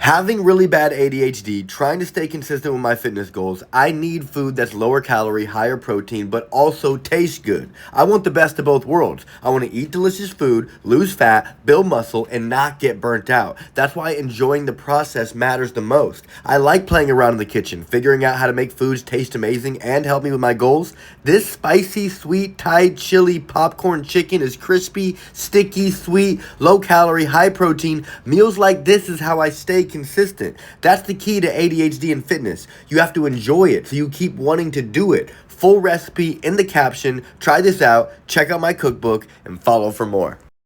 Having really bad ADHD, trying to stay consistent with my fitness goals, I need food that's lower calorie, higher protein, but also tastes good. I want the best of both worlds. I want to eat delicious food, lose fat, build muscle, and not get burnt out. That's why enjoying the process matters the most. I like playing around in the kitchen, figuring out how to make foods taste amazing and help me with my goals. This spicy, sweet, Thai chili popcorn chicken is crispy, sticky, sweet, low calorie, high protein. Meals like this is how I stay consistent. That's the key to ADHD and fitness. You have to enjoy it so you keep wanting to do it. Full recipe in the caption. Try this out, check out my cookbook, and follow for more.